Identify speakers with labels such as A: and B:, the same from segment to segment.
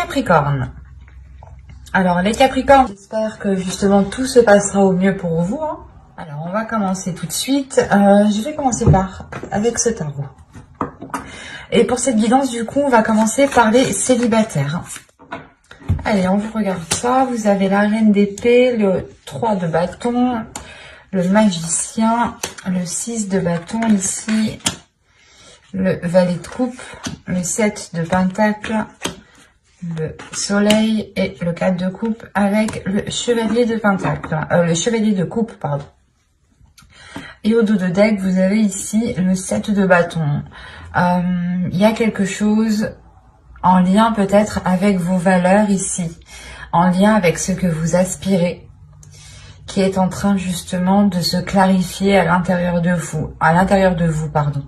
A: Capricorne. Alors les Capricornes, j'espère que justement tout se passera au mieux pour vous. Alors on va commencer tout de suite. Je vais commencer avec ce tarot. Et pour cette guidance, du coup, on va commencer par les célibataires. Allez, on vous regarde ça. Vous avez la reine d'épée, le 3 de bâton, le magicien, le 6 de bâton ici, le valet de coupe, le 7 de pentacle, le soleil et le 4 de coupe avec le chevalier de pentacle, le chevalier de coupe, pardon. Et au dos de deck, vous avez ici le 7 de bâton. Il y a quelque chose en lien peut-être avec vos valeurs ici, en lien avec ce que vous aspirez, qui est en train justement de se clarifier à l'intérieur de vous, pardon.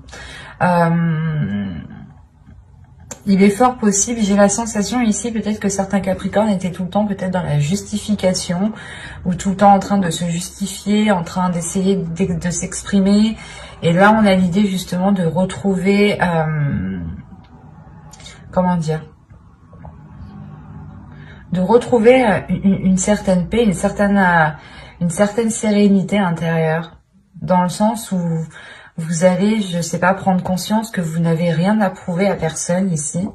A: Il est fort possible, j'ai la sensation ici peut-être que certains Capricornes étaient tout le temps peut-être dans la justification ou tout le temps en train de se justifier, en train d'essayer de s'exprimer. Et là, on a l'idée justement de retrouver, comment dire, de retrouver une certaine paix, une certaine sérénité intérieure, dans le sens où vous allez, je sais pas, prendre conscience que vous n'avez rien à prouver à personne ici.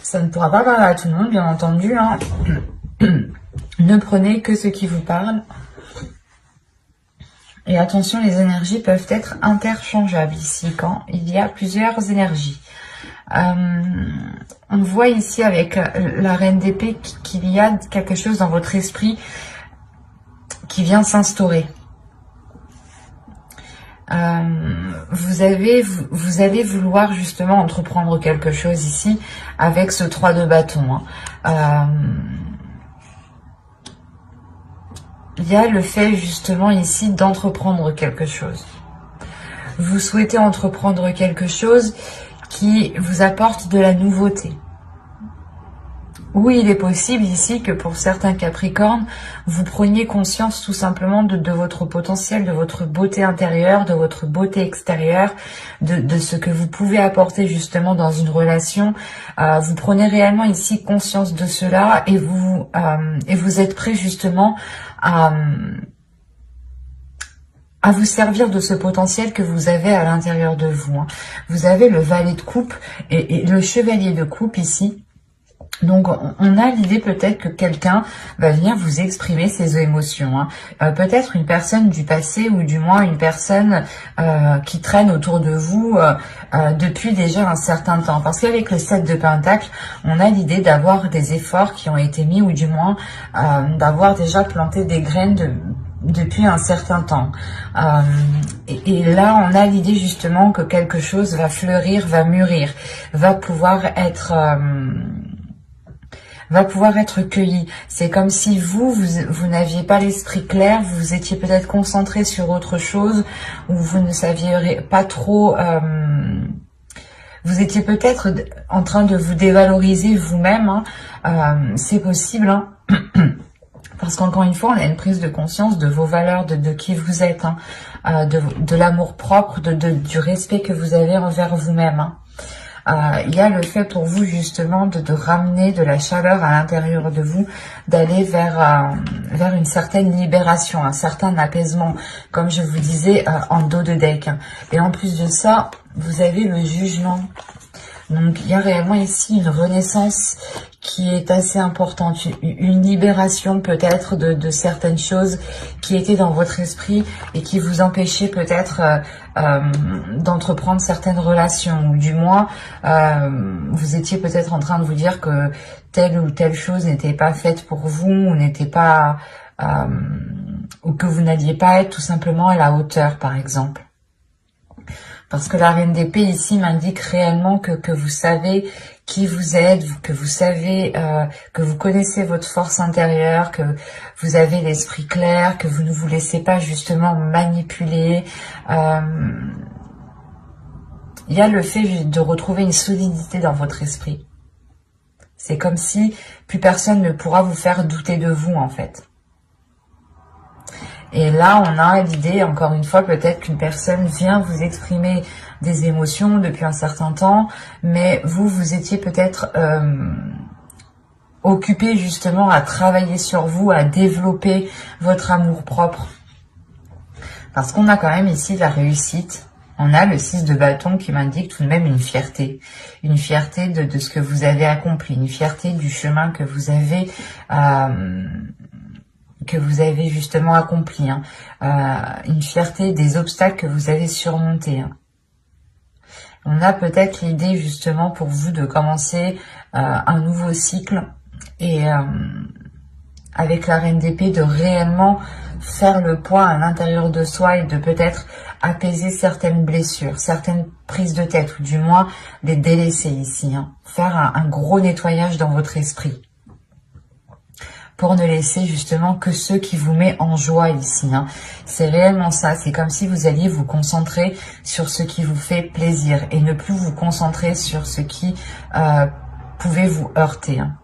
A: Ça ne pourra pas parler à tout le monde, bien entendu. Ne prenez que ce qui vous parle. Et attention, les énergies peuvent être interchangeables ici, quand il y a plusieurs énergies. On voit ici avec la reine d'épée qu'il y a quelque chose dans votre esprit qui vient s'instaurer. Vous allez vouloir justement entreprendre quelque chose ici avec ce 3 de bâton. Il y a le fait justement ici d'entreprendre quelque chose. Vous souhaitez entreprendre quelque chose qui vous apporte de la nouveauté. Oui, il est possible ici que pour certains Capricornes, vous preniez conscience tout simplement de votre potentiel, de votre beauté intérieure, de votre beauté extérieure, de ce que vous pouvez apporter justement dans une relation. Vous prenez réellement ici conscience de cela et vous êtes prêt justement à vous servir de ce potentiel que vous avez à l'intérieur de vous. Vous avez le valet de coupe et le chevalier de coupe ici. Donc, on a l'idée peut-être que quelqu'un va venir vous exprimer ses émotions. Peut-être une personne du passé ou du moins une personne qui traîne autour de vous depuis déjà un certain temps. Parce qu'avec le 7 de pentacle, on a l'idée d'avoir des efforts qui ont été mis ou du moins d'avoir déjà planté des graines depuis un certain temps. Et là, on a l'idée justement que quelque chose va fleurir, va mûrir, va pouvoir être cueilli. C'est comme si vous n'aviez pas l'esprit clair, vous étiez peut-être concentré sur autre chose, ou vous ne saviez pas trop, vous étiez peut-être en train de vous dévaloriser vous-même, c'est possible, parce qu'encore une fois, on a une prise de conscience de vos valeurs, de qui vous êtes, de l'amour propre, du respect que vous avez envers vous-même. Il y a le fait pour vous justement de ramener de la chaleur à l'intérieur de vous, d'aller vers une certaine libération, un certain apaisement, comme je vous disais en dos de deck. Et en plus de ça, vous avez le jugement. Donc il y a réellement ici une renaissance qui est assez importante, une libération peut-être de certaines choses qui étaient dans votre esprit et qui vous empêchaient peut-être d'entreprendre certaines relations, ou du moins vous étiez peut-être en train de vous dire que telle ou telle chose n'était pas faite pour vous, ou n'était pas ou que vous n'alliez pas être tout simplement à la hauteur, par exemple. Parce que la reine d'épée ici m'indique réellement que vous savez qui vous êtes, que vous savez, que vous connaissez votre force intérieure, que vous avez l'esprit clair, que vous ne vous laissez pas justement manipuler. Il y a le fait de retrouver une solidité dans votre esprit. C'est comme si plus personne ne pourra vous faire douter de vous en fait. Et là, on a l'idée, encore une fois, peut-être qu'une personne vient vous exprimer des émotions depuis un certain temps, mais vous étiez peut-être occupé justement à travailler sur vous, à développer votre amour-propre. Parce qu'on a quand même ici la réussite. On a le 6 de bâton qui m'indique tout de même une fierté de ce que vous avez accompli, une fierté du chemin que vous avez justement accompli, hein. Une fierté des obstacles que vous avez surmontés, hein. On a peut-être l'idée justement pour vous de commencer un nouveau cycle et avec la reine d'épée de réellement faire le point à l'intérieur de soi et de peut-être apaiser certaines blessures, certaines prises de tête ou du moins les délaisser ici, hein. Faire un gros nettoyage dans votre esprit pour ne laisser justement que ce qui vous met en joie ici, hein. C'est réellement ça, c'est comme si vous alliez vous concentrer sur ce qui vous fait plaisir et ne plus vous concentrer sur ce qui pouvait vous heurter, hein.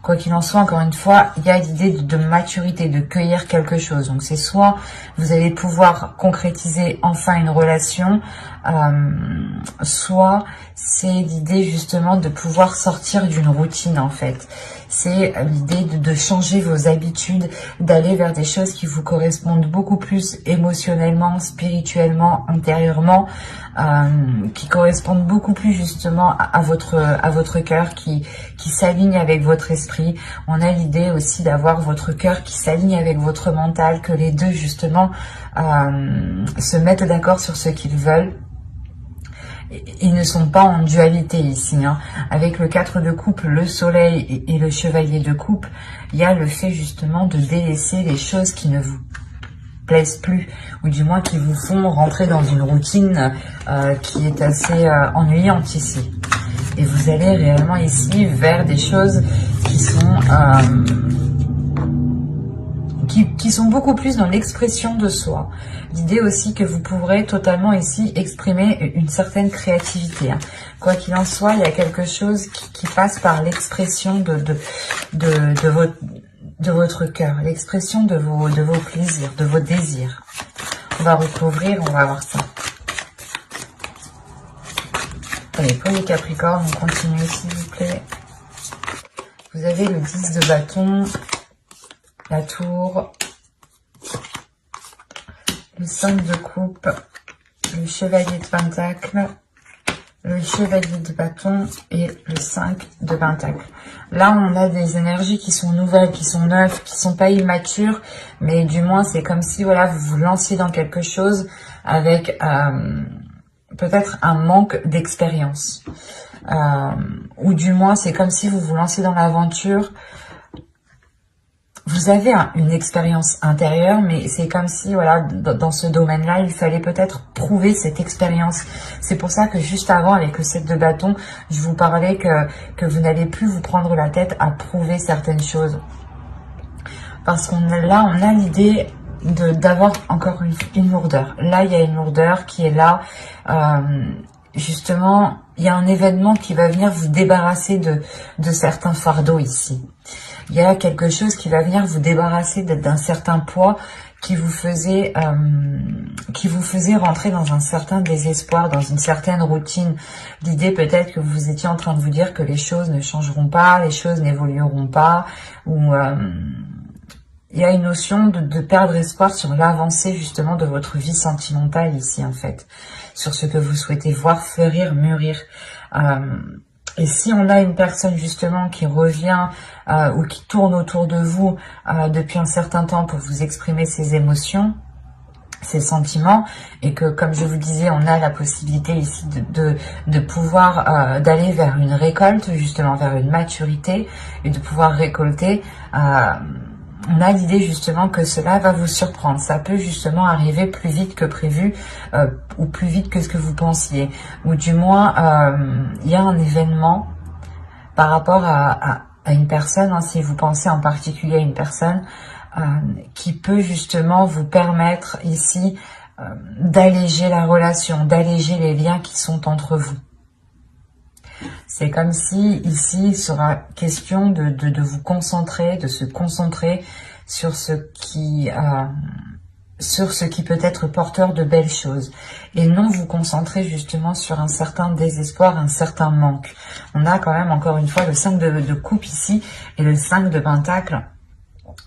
A: Quoi qu'il en soit, encore une fois, il y a l'idée de maturité, de cueillir quelque chose. Donc c'est soit vous allez pouvoir concrétiser enfin une relation, soit c'est l'idée justement de pouvoir sortir d'une routine en fait. C'est l'idée de changer vos habitudes, d'aller vers des choses qui vous correspondent beaucoup plus émotionnellement, spirituellement, intérieurement, qui correspondent beaucoup plus justement à votre cœur, qui s'aligne avec votre esprit. On a l'idée aussi d'avoir votre cœur qui s'aligne avec votre mental, que les deux justement se mettent d'accord sur ce qu'ils veulent. Ils ne sont pas en dualité ici, hein. Avec le 4 de coupe, le soleil et le chevalier de coupe, il y a le fait justement de délaisser les choses qui ne vous plaisent plus, ou du moins qui vous font rentrer dans une routine qui est assez ennuyante ici. Et vous allez réellement ici vers des choses qui sont beaucoup plus dans l'expression de soi. L'idée aussi que vous pourrez totalement ici exprimer une certaine créativité, hein. Quoi qu'il en soit, il y a quelque chose qui passe par l'expression de votre cœur, l'expression de vos plaisirs, de vos désirs. On va recouvrir, on va voir ça. Allez, pour les Capricornes, on continue s'il vous plaît. Vous avez le 10 de bâton, la tour, le 5 de coupe, le chevalier de pentacle, le chevalier de bâton et le 5 de pentacle. Là, on a des énergies qui sont nouvelles, qui sont neuves, qui sont pas immatures, mais du moins, c'est comme si voilà, vous vous lanciez dans quelque chose avec peut-être un manque d'expérience. Ou du moins, c'est comme si vous vous lancez dans l'aventure. Vous avez une expérience intérieure, mais c'est comme si, voilà, dans ce domaine-là, il fallait peut-être prouver cette expérience. C'est pour ça que juste avant, avec le 7 de bâton, je vous parlais que vous n'allez plus vous prendre la tête à prouver certaines choses. Parce on a l'idée d'avoir encore une lourdeur. Là, il y a une lourdeur qui est là. Justement, il y a un événement qui va venir vous débarrasser de certains fardeaux ici. Il y a quelque chose qui va venir vous débarrasser d'un certain poids qui vous faisait rentrer dans un certain désespoir, dans une certaine routine. L'idée peut-être que vous étiez en train de vous dire que les choses ne changeront pas, les choses n'évolueront pas, ou il y a une notion de perdre espoir sur l'avancée justement de votre vie sentimentale ici en fait, sur ce que vous souhaitez voir fleurir, mûrir. Et si on a une personne justement qui revient ou qui tourne autour de vous depuis un certain temps pour vous exprimer ses émotions, ses sentiments, et que comme je vous disais, on a la possibilité ici de pouvoir d'aller vers une récolte, justement vers une maturité, et de pouvoir récolter, on a l'idée justement que cela va vous surprendre. Ça peut justement arriver plus vite que prévu ou plus vite que ce que vous pensiez. Ou du moins, il y a un événement par rapport à une personne, hein, si vous pensez en particulier à une personne, qui peut justement vous permettre ici d'alléger la relation, d'alléger les liens qui sont entre vous. C'est comme si ici il sera question de vous concentrer, de se concentrer sur ce qui sur ce qui peut être porteur de belles choses et non vous concentrer justement sur un certain désespoir, un certain manque. On a quand même encore une fois le 5 de coupe ici et le 5 de pentacle.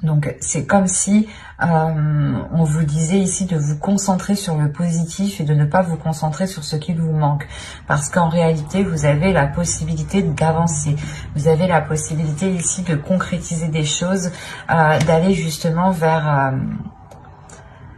A: Donc c'est comme si on vous disait ici de vous concentrer sur le positif et de ne pas vous concentrer sur ce qui vous manque. Parce qu'en réalité, vous avez la possibilité d'avancer. Vous avez la possibilité ici de concrétiser des choses, d'aller justement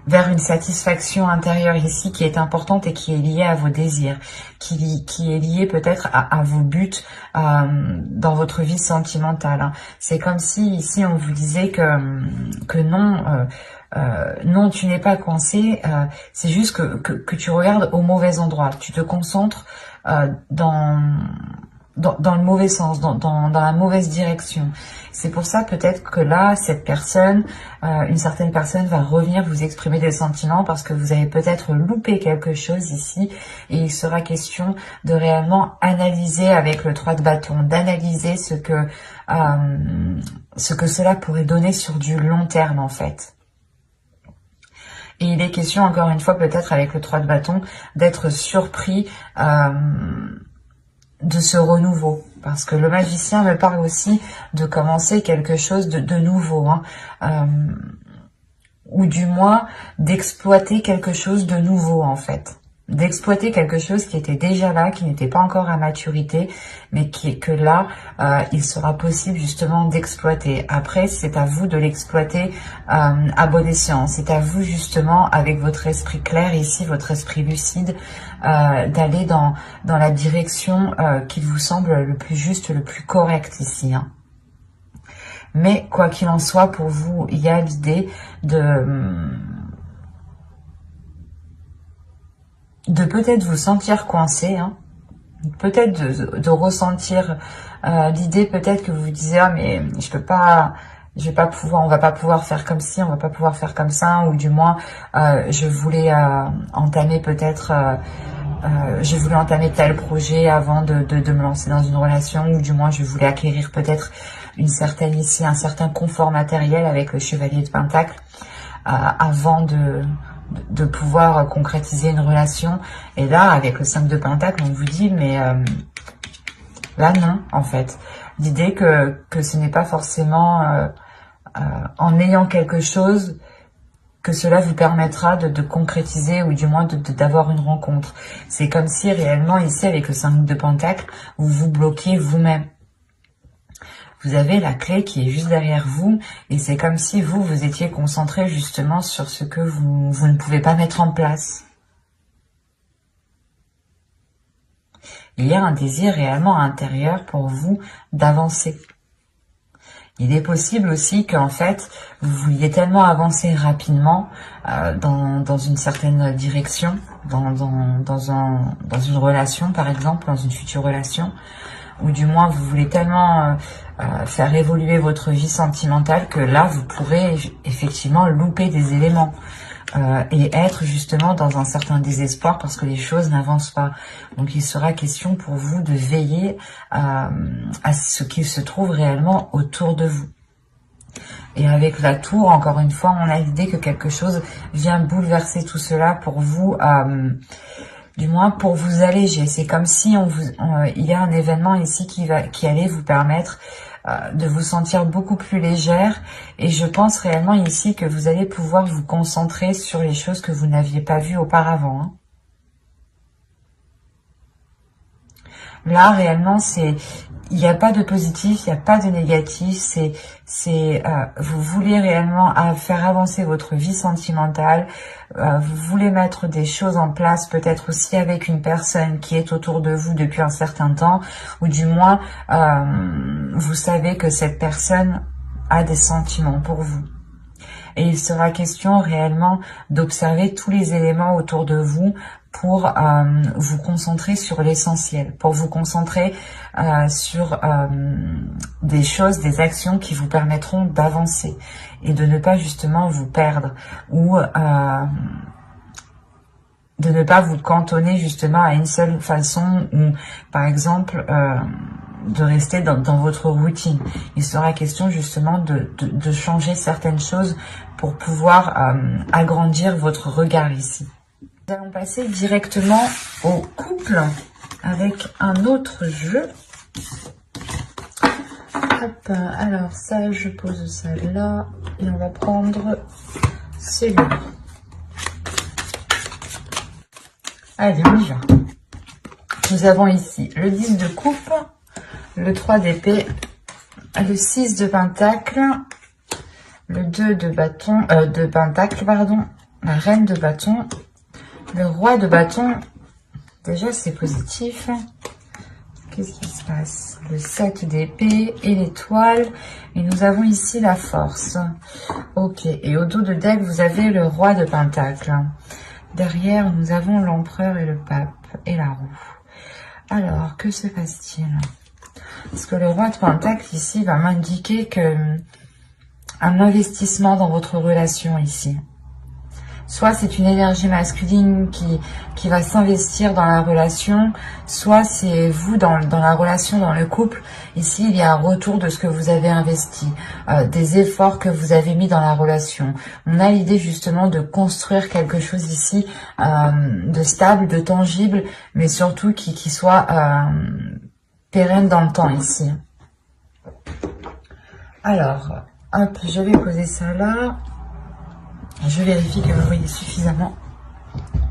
A: vers une satisfaction intérieure ici qui est importante et qui est liée à vos désirs, qui est liée peut-être à vos buts dans votre vie sentimentale. C'est comme si ici on vous disait que non, non, tu n'es pas coincé, c'est juste que tu regardes au mauvais endroit, tu te concentres dans le mauvais sens, dans la mauvaise direction. C'est pour ça peut-être que là, cette personne, une certaine personne va revenir vous exprimer des sentiments parce que vous avez peut-être loupé quelque chose ici et il sera question de réellement analyser avec le 3 de bâton, d'analyser ce que cela pourrait donner sur du long terme en fait. Et il est question encore une fois peut-être avec le 3 de bâton d'être surpris de ce renouveau, parce que le magicien me parle aussi de commencer quelque chose de nouveau, ou du moins d'exploiter quelque chose de nouveau en fait, d'exploiter quelque chose qui était déjà là, qui n'était pas encore à maturité, mais que là, il sera possible justement d'exploiter. Après, c'est à vous de l'exploiter à bon escient. C'est à vous justement, avec votre esprit clair ici, votre esprit lucide, d'aller dans la direction qui vous semble le plus juste, le plus correct ici. Mais quoi qu'il en soit, pour vous, il y a l'idée de peut-être vous sentir coincé, peut-être de ressentir l'idée peut-être que vous vous disiez ah mais je vais pas pouvoir, on va pas pouvoir faire comme ci, on va pas pouvoir faire comme ça, ou du moins je voulais entamer peut-être je voulais entamer tel projet avant de me lancer dans une relation, ou du moins je voulais acquérir peut-être un certain confort matériel avec le chevalier de Pentacle avant de pouvoir concrétiser une relation. Et là, avec le 5 de Pentacle, on vous dit, mais là, non, en fait. L'idée que ce n'est pas forcément en ayant quelque chose que cela vous permettra de concrétiser, ou du moins d'avoir une rencontre. C'est comme si réellement, ici, avec le 5 de Pentacle, vous vous bloquiez vous-même. Vous avez la clé qui est juste derrière vous et c'est comme si vous étiez concentré justement sur ce que vous ne pouvez pas mettre en place. Il y a un désir réellement intérieur pour vous d'avancer. Il est possible aussi qu'en fait, vous vouliez tellement avancer rapidement dans une certaine direction, dans une relation par exemple, dans une future relation, ou du moins vous voulez tellement faire évoluer votre vie sentimentale que là vous pourrez effectivement louper des éléments et être justement dans un certain désespoir parce que les choses n'avancent pas. Donc il sera question pour vous de veiller à ce qu'il se trouve réellement autour de vous. Et avec la tour, encore une fois, on a l'idée que quelque chose vient bouleverser tout cela pour vous, du moins pour vous alléger. C'est comme si il y a un événement ici qui allait vous permettre de vous sentir beaucoup plus légère. Et je pense réellement ici que vous allez pouvoir vous concentrer sur les choses que vous n'aviez pas vues auparavant. Là, réellement, il n'y a pas de positif, il n'y a pas de négatif, vous voulez réellement faire avancer votre vie sentimentale, vous voulez mettre des choses en place, peut-être aussi avec une personne qui est autour de vous depuis un certain temps, ou du moins, vous savez que cette personne a des sentiments pour vous. Et il sera question réellement d'observer tous les éléments autour de vous pour vous concentrer sur l'essentiel, pour vous concentrer sur des choses, des actions qui vous permettront d'avancer et de ne pas justement vous perdre ou de ne pas vous cantonner justement à une seule façon ou par exemple rester dans votre routine. Il sera question justement de changer certaines choses pour pouvoir agrandir votre regard ici. Nous allons passer directement au couple avec un autre jeu. Hop, alors ça, je pose ça là et on va prendre celui-là. Allez, on y va. Nous avons ici le 10 de coupe, le 3 d'épée, le 6 de pentacle, le 2 de bâton, de pentacle, pardon, la reine de bâton, le roi de bâton. Déjà, c'est positif. Qu'est-ce qui se passe? Le 7 d'épée et l'étoile. Et nous avons ici la force. Ok. Et au dos de deck, vous avez le roi de pentacle. Derrière, nous avons l'empereur et le pape et la roue. Alors, que se passe-t-il? Parce que le roi de pentacle ici va m'indiquer que un investissement dans votre relation ici. Soit c'est une énergie masculine qui va s'investir dans la relation, soit c'est vous dans la relation, dans le couple. Ici, il y a un retour de ce que vous avez investi, des efforts que vous avez mis dans la relation. On a l'idée justement de construire quelque chose ici, de stable, de tangible, mais surtout qui soit pérenne dans le temps ici. Alors, hop, je vais poser ça là. Je vérifie que vous voyez suffisamment.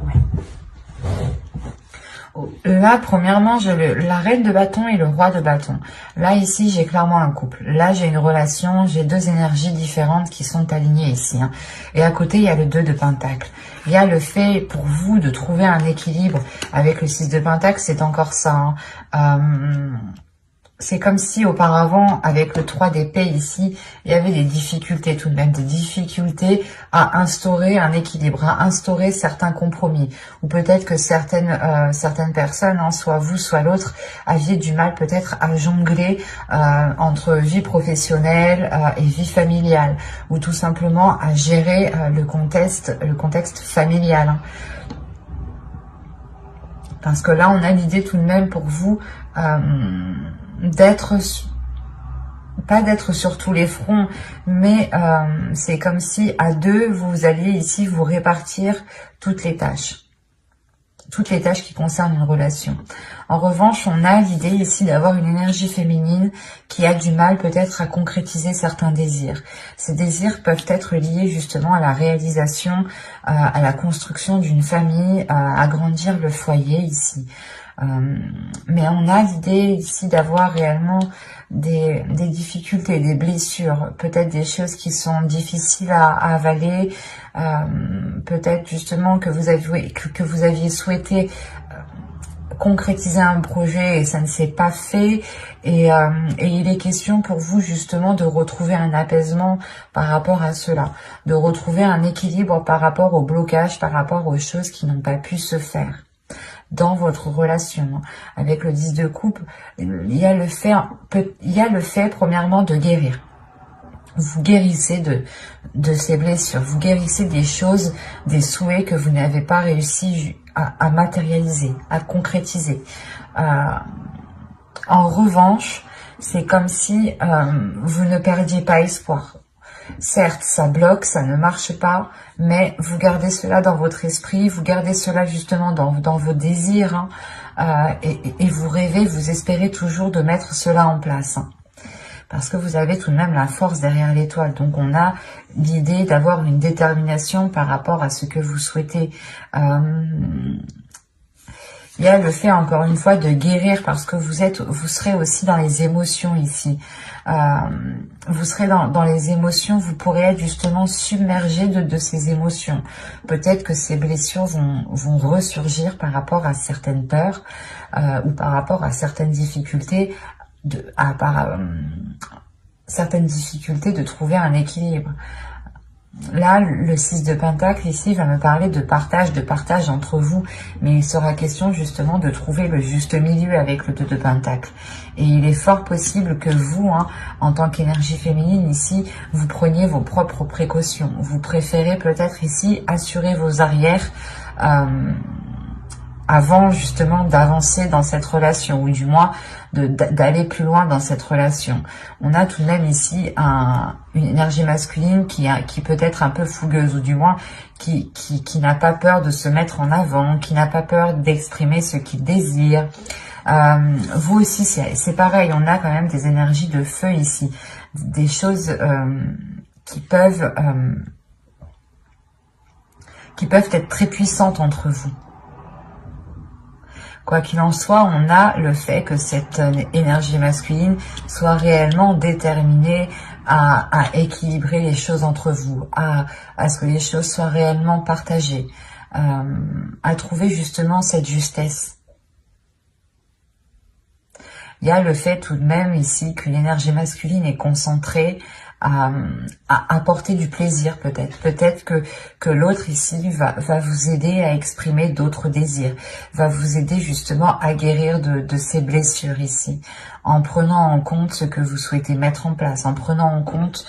A: Ouais. Oh, là, premièrement, j'ai la reine de bâton et le roi de bâton. Là, ici, j'ai clairement un couple. Là, j'ai une relation, j'ai deux énergies différentes qui sont alignées ici. Hein. Et à côté, il y a le 2 de pentacle. Il y a le fait pour vous de trouver un équilibre avec le 6 de pentacle, c'est encore ça. Hein. C'est comme si auparavant, avec le 3 d'épée ici, il y avait des difficultés tout de même, des difficultés à instaurer un équilibre, à instaurer certains compromis. Ou peut-être que certaines personnes, hein, soit vous, soit l'autre, aviez du mal peut-être à jongler entre vie professionnelle et vie familiale. Ou tout simplement à gérer le contexte familial. Hein. Parce que là, on a l'idée tout de même pour vous pas d'être sur tous les fronts, mais c'est comme si à deux, vous alliez ici vous répartir toutes les tâches qui concernent une relation. En revanche, on a l'idée ici d'avoir une énergie féminine qui a du mal peut-être à concrétiser certains désirs. Ces désirs peuvent être liés justement à la réalisation, à la construction d'une famille, à agrandir le foyer ici. Mais on a l'idée ici d'avoir réellement des difficultés, des blessures, peut-être des choses qui sont difficiles à avaler, peut-être justement que vous aviez souhaité concrétiser un projet et ça ne s'est pas fait, et il est question pour vous justement de retrouver un apaisement par rapport à cela, de retrouver un équilibre par rapport au blocage, par rapport aux choses qui n'ont pas pu se faire dans votre relation. Avec le 10 de coupe, il y a le fait premièrement de guérir. Vous guérissez de ces blessures, vous guérissez des choses, des souhaits que vous n'avez pas réussi à matérialiser, à concrétiser. En revanche, c'est comme si vous ne perdiez pas espoir. Certes, ça bloque, ça ne marche pas, mais vous gardez cela dans votre esprit, vous gardez cela justement dans vos désirs, hein, et vous rêvez, vous espérez toujours de mettre cela en place. Hein, parce que vous avez tout de même la force derrière l'étoile. Donc on a l'idée d'avoir une détermination par rapport à ce que vous souhaitez. Il y a le fait, encore une fois, de guérir parce que vous serez aussi dans les émotions ici. Vous serez dans les émotions, vous pourrez être justement submergé de ces émotions. Peut-être que ces blessures vont ressurgir par rapport à certaines peurs ou par rapport à certaines difficultés, certaines difficultés de trouver un équilibre. Là, le 6 de pentacle ici va me parler de partage entre vous, mais il sera question justement de trouver le juste milieu avec le 2 de pentacle. Et il est fort possible que vous, hein, en tant qu'énergie féminine ici, vous preniez vos propres précautions. Vous préférez peut-être ici assurer vos arrières avant justement d'avancer dans cette relation, ou du moins d'aller plus loin dans cette relation. On a tout de même ici une énergie masculine qui peut être un peu fougueuse, ou du moins qui n'a pas peur de se mettre en avant, qui n'a pas peur d'exprimer ce qu'il désire. Vous aussi, c'est pareil, on a quand même des énergies de feu ici, des choses qui peuvent être très puissantes entre vous. Quoi qu'il en soit, on a le fait que cette énergie masculine soit réellement déterminée à équilibrer les choses entre vous, à ce que les choses soient réellement partagées, à trouver justement cette justesse. Il y a le fait tout de même ici que l'énergie masculine est concentrée à apporter du plaisir peut-être. Peut-être que l'autre ici va vous aider à exprimer d'autres désirs, va vous aider justement à guérir de ces blessures ici, en prenant en compte ce que vous souhaitez mettre en place, en prenant en compte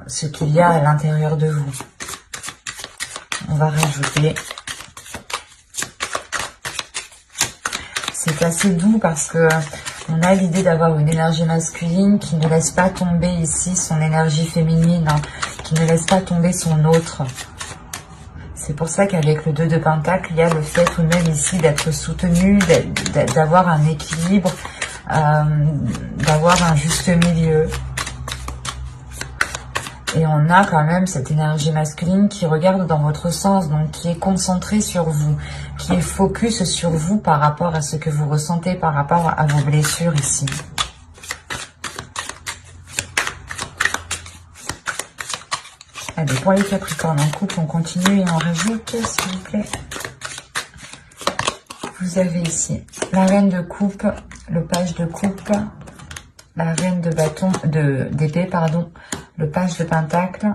A: ce qu'il y a à l'intérieur de vous. On va rajouter. C'est assez doux parce que on a l'idée d'avoir une énergie masculine qui ne laisse pas tomber ici son énergie féminine, hein, qui ne laisse pas tomber son autre. C'est pour ça qu'avec le 2 de Pentacle, il y a le fait tout de même ici d'être soutenu, d'avoir un équilibre, d'avoir un juste milieu. Et on a quand même cette énergie masculine qui regarde dans votre sens, donc qui est concentrée sur vous, qui est focus sur vous par rapport à ce que vous ressentez, par rapport à vos blessures ici. Allez, pour les Capricornes en couple, on continue et on rajoute, s'il vous plaît. Vous avez ici la reine de coupe, le page de coupe, la reine de bâton, d'épée, pardon, le page de pentacle,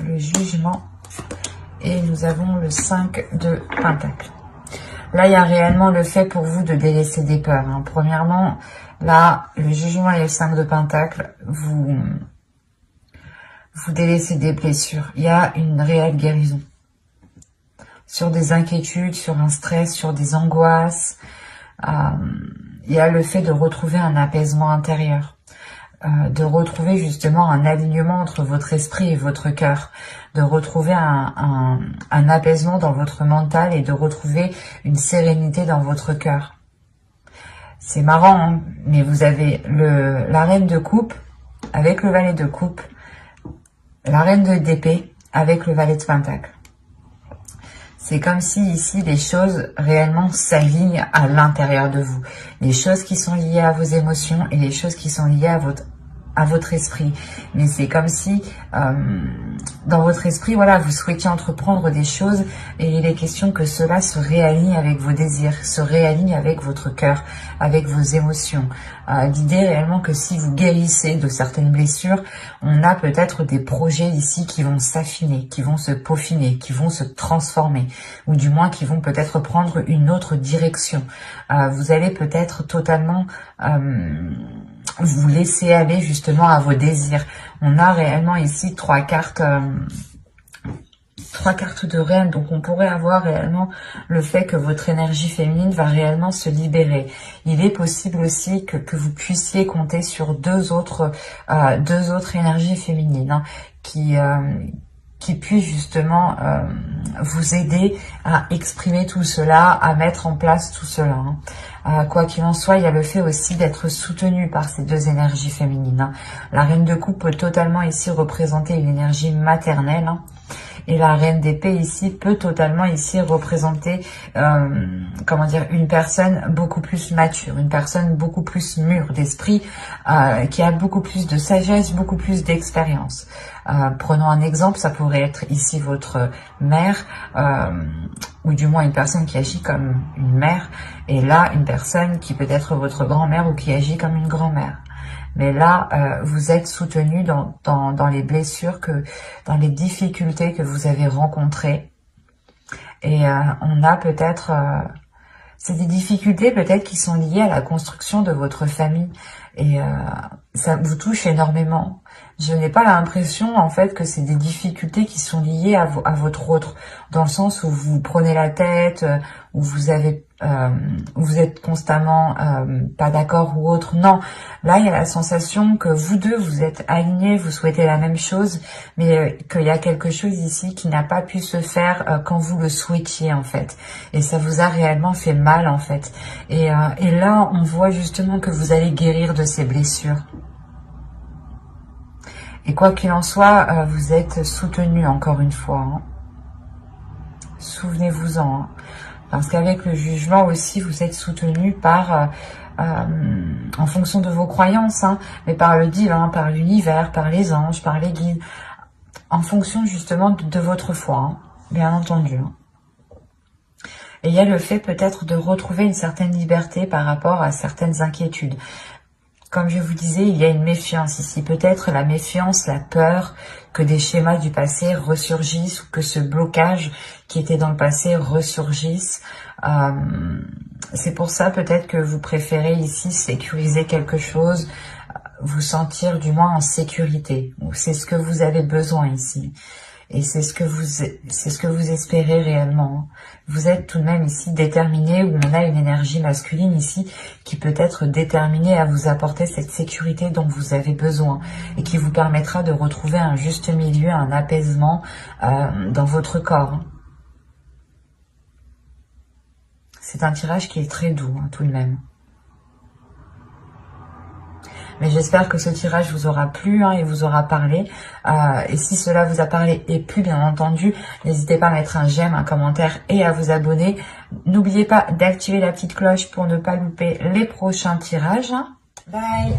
A: le jugement, et nous avons le 5 de pentacle. Là, il y a réellement le fait pour vous de délaisser des peurs, hein. Premièrement, là, le jugement et le 5 de pentacle, vous délaissez des blessures. Il y a une réelle guérison. Sur des inquiétudes, sur un stress, sur des angoisses. Il y a le fait de retrouver un apaisement intérieur. De retrouver justement un alignement entre votre esprit et votre cœur, de retrouver un apaisement dans votre mental et de retrouver une sérénité dans votre cœur. C'est marrant, hein, mais vous avez la reine de coupe avec le valet de coupe, la reine d'épée avec le valet de pentacle. C'est comme si ici les choses réellement s'alignent à l'intérieur de vous. Les choses qui sont liées à vos émotions et les choses qui sont liées à votre esprit. Mais c'est comme si dans votre esprit, voilà, vous souhaitiez entreprendre des choses et il est question que cela se réaligne avec vos désirs, se réaligne avec votre cœur, avec vos émotions. L'idée réellement que si vous guérissez de certaines blessures, on a peut-être des projets ici qui vont s'affiner, qui vont se peaufiner, qui vont se transformer, ou du moins qui vont peut-être prendre une autre direction. Vous allez peut-être totalement vous laisser aller justement à vos désirs. On a réellement ici trois cartes de reine, donc on pourrait avoir réellement le fait que votre énergie féminine va réellement se libérer. Il est possible aussi que vous puissiez compter sur deux autres énergies féminines, hein, qui puissent justement vous aider à exprimer tout cela, à mettre en place tout cela, hein. Quoi qu'il en soit, il y a le fait aussi d'être soutenu par ces deux énergies féminines, hein. La reine de coupe peut totalement ici représenter une énergie maternelle, hein. Et la reine d'épée ici peut totalement ici représenter, comment dire, une personne beaucoup plus mature, une personne beaucoup plus mûre d'esprit, qui a beaucoup plus de sagesse, beaucoup plus d'expérience. Prenons un exemple, ça pourrait être ici votre mère, ou du moins une personne qui agit comme une mère, et là une personne qui peut être votre grand-mère ou qui agit comme une grand-mère. Mais là, vous êtes soutenu dans les blessures, dans les difficultés que vous avez rencontrées. Et on a peut-être... c'est des difficultés peut-être qui sont liées à la construction de votre famille. Et ça vous touche énormément. Je n'ai pas l'impression, en fait, que c'est des difficultés qui sont liées à votre autre, dans le sens où vous prenez la tête, où vous avez, où vous êtes constamment pas d'accord ou autre. Non, là, il y a la sensation que vous deux, vous êtes alignés, vous souhaitez la même chose, mais qu'il y a quelque chose ici qui n'a pas pu se faire quand vous le souhaitiez, en fait. Et ça vous a réellement fait mal, en fait. Et là, on voit justement que vous allez guérir de ces blessures. Et quoi qu'il en soit, vous êtes soutenu encore une fois. Hein. Souvenez-vous-en. Hein. Parce qu'avec le jugement aussi, vous êtes soutenu par, en fonction de vos croyances, hein, mais par le divin, par l'univers, par les anges, par les guides, en fonction justement de votre foi, hein, bien entendu. Hein. Et il y a le fait peut-être de retrouver une certaine liberté par rapport à certaines inquiétudes. Comme je vous disais, il y a une méfiance ici. Peut-être la méfiance, la peur que des schémas du passé ressurgissent ou que ce blocage qui était dans le passé ressurgisse. C'est pour ça peut-être que vous préférez ici sécuriser quelque chose, vous sentir du moins en sécurité. C'est ce que vous avez besoin ici. Et c'est ce que vous espérez réellement. Vous êtes tout de même ici déterminé, où on a une énergie masculine ici qui peut être déterminée à vous apporter cette sécurité dont vous avez besoin et qui vous permettra de retrouver un juste milieu, un apaisement dans votre corps. C'est un tirage qui est très doux, hein, tout de même. Mais j'espère que ce tirage vous aura plu et vous aura parlé. Et si cela vous a parlé et plu, bien entendu, n'hésitez pas à mettre un j'aime, un commentaire et à vous abonner. N'oubliez pas d'activer la petite cloche pour ne pas louper les prochains tirages. Bye!